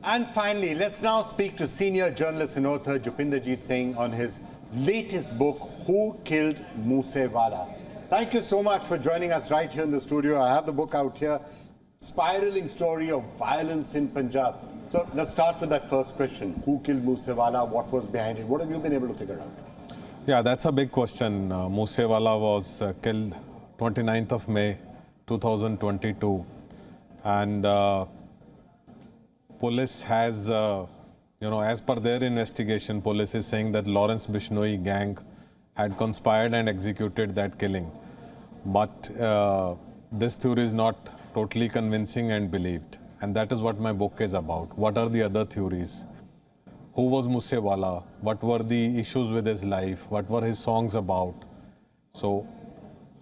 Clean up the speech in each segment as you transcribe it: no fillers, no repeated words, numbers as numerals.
And finally, let's now speak to senior journalist and author Jupinderjit Singh on his latest book, Who Killed Moosewala? Thank you so much for joining us right here in the studio. I have the book out here, Spiraling Story of Violence in Punjab. So let's start with that first question. Who killed Moosewala? What was behind it? What have you been able to figure out? Yeah, that's a big question. Moosewala was killed 29th of May 2022. And police has, as per their investigation, police is saying that Lawrence Bishnoi gang had conspired and executed that killing. But this theory is not totally convincing and believed. And that is what my book is about. What are the other theories? Who was Moosewala? What were the issues with his life? What were his songs about? So,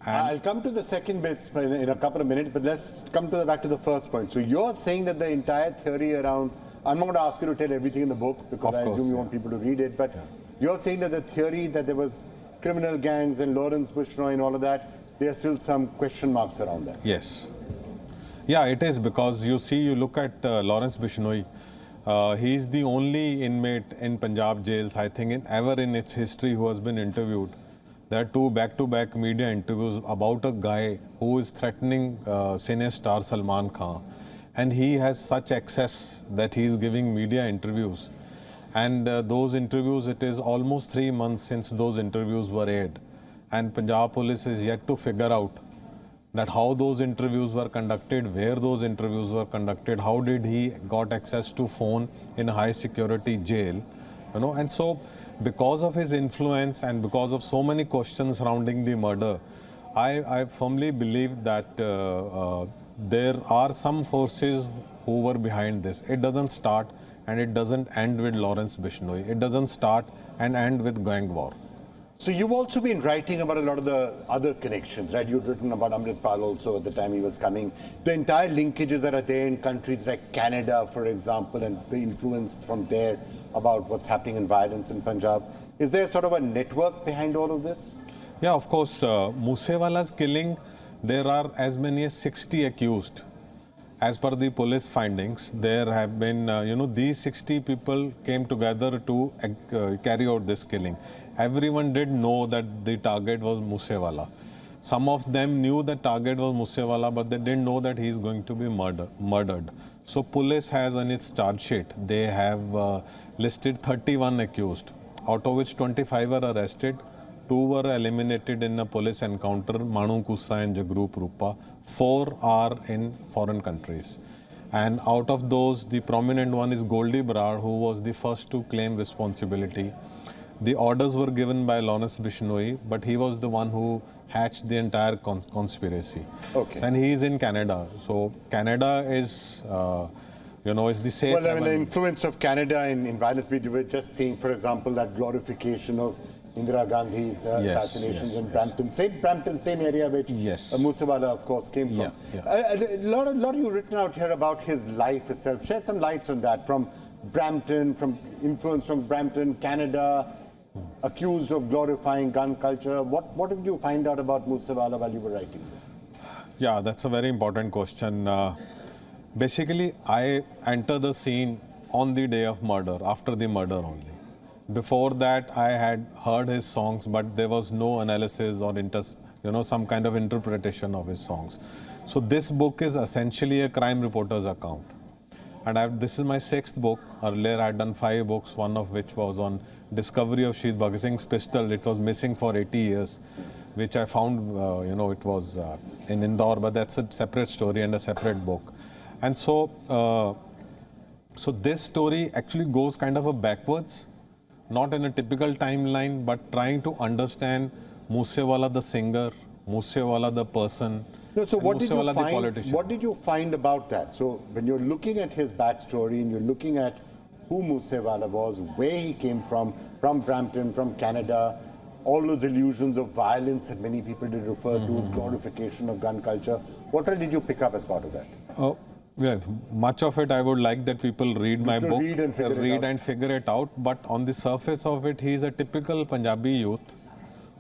I'll come to the second bits in a couple of minutes, but let's come back to the first point. So you're saying that the entire theory around, I'm not going to ask you to tell everything in the book because I assume you want people to read it, but you're saying that the theory that there was criminal gangs and Lawrence Bishnoi and all of that, there are still some question marks around that. Yes. Yeah, it is, because you look at Lawrence Bishnoi. He is the only inmate in Punjab jails, I think, ever in its history who has been interviewed. There are two back-to-back media interviews about a guy who is threatening cine star Salman Khan. And he has such access that he is giving media interviews. And those interviews, it is almost 3 months since those interviews were aired. And Punjab police is yet to figure out that how those interviews were conducted, where those interviews were conducted, how did he got access to phone in a high security jail, and so because of his influence and because of so many questions surrounding the murder, I firmly believe that there are some forces who were behind this. It doesn't start and it doesn't end with Lawrence Bishnoi. It doesn't start and end with gang war. So you've also been writing about a lot of the other connections, right? You'd written about Amritpal also at the time he was coming. The entire linkages that are there in countries like Canada, for example, and the influence from there about what's happening in violence in Punjab. Is there sort of a network behind all of this? Yeah, of course. Moosewala's killing, there are as many as 60 accused. As per the police findings, there have been, these 60 people came together to carry out this killing. Everyone did know that the target was Moosewala. Some of them knew the target was Moosewala, but they didn't know that he is going to be murdered. So police has on its charge sheet, they have listed 31 accused, out of which 25 were arrested, 2 were eliminated in a police encounter, Manu Kusa and Jagrup Rupa. 4 are in foreign countries. And out of those, the prominent one is Goldie Brar, who was the first to claim responsibility. The orders were given by Lawrence Bishnoi, but he was the one who hatched the entire conspiracy. Okay. And he is in Canada. So Canada is, is the safe haven. Well, I mean, the influence of Canada in violence, we were just seeing, for example, that glorification of Indira Gandhi's assassinations in Brampton. Same area which Moosewala, of course, came from. A lot you've written out here about his life itself. Shed some lights on that, from Brampton, from influence from Brampton, Canada, accused of glorifying gun culture. What did you find out about Moosewala while you were writing this? Yeah, that's a very important question. Basically, I enter the scene on the day of murder, after the murder only. Before that, I had heard his songs, but there was no analysis or some kind of interpretation of his songs. So this book is essentially a crime reporter's account. And this is my 6th book. Earlier, I had done 5 books, one of which was on discovery of Shahid Bhagat Singh's pistol. It was missing for 80 years, which I found, it was in Indore, but that's a separate story and a separate book. And so, so this story actually goes kind of backwards, not in a typical timeline, but trying to understand Moosewala the singer, Moosewala the person, no, so what Moosewala the politician. What did you find about that? So when you're looking at his backstory and you're looking at who Moosewala was, where he came from Brampton, from Canada, all those illusions of violence that many people did refer to, glorification of gun culture, what all did you pick up as part of that? Yeah, much of it I would like that people read my book, read and figure it out. But on the surface of it, he is a typical Punjabi youth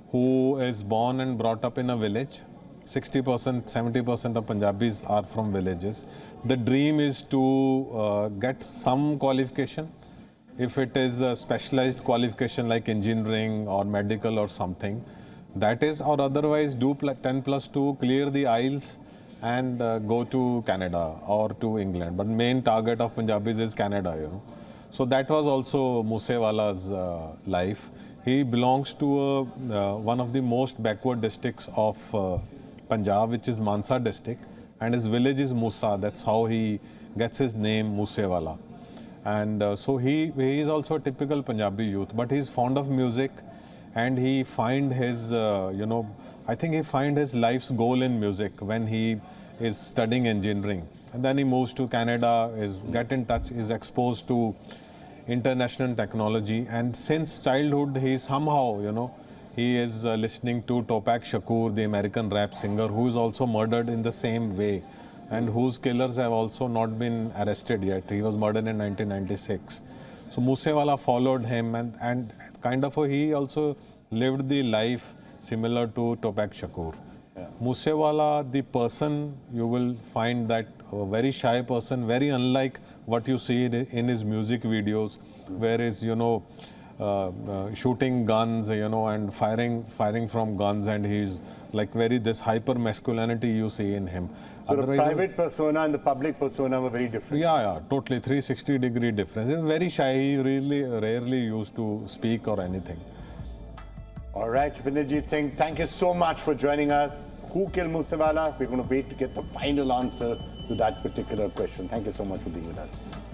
who is born and brought up in a village. 60%, 70% of Punjabis are from villages. The dream is to get some qualification. If it is a specialized qualification like engineering or medical or something, that is, or otherwise do 10+2, clear the IELTS and go to Canada or to England. But main target of Punjabis is Canada, you know. So that was also Moosewala's life. He belongs to one of the most backward districts of Punjab, which is Mansa district, and his village is Musa. That's how he gets his name, Moosewala. And so he is also a typical Punjabi youth, but he's fond of music, and he find his, I think he find his life's goal in music when he is studying engineering. And then he moves to Canada, get in touch, is exposed to international technology, and since childhood he somehow, he is listening to Tupac Shakur, the American rap singer, who is also murdered in the same way, and whose killers have also not been arrested yet. He was murdered in 1996. So Moosewala followed him, and kind of he also lived the life similar to Tupac Shakur. Yeah. Moosewala, the person, you will find that a very shy person, very unlike what you see in his music videos, where he's, shooting guns, and firing from guns, and he's like this hyper masculinity you see in him. So the private persona and the public persona were very different. Yeah, totally 360-degree difference. He's very shy. He really rarely used to speak or anything. All right, Jupinderjit Singh, thank you so much for joining us. Who killed Moosewala? We're going to wait to get the final answer to that particular question. Thank you so much for being with us.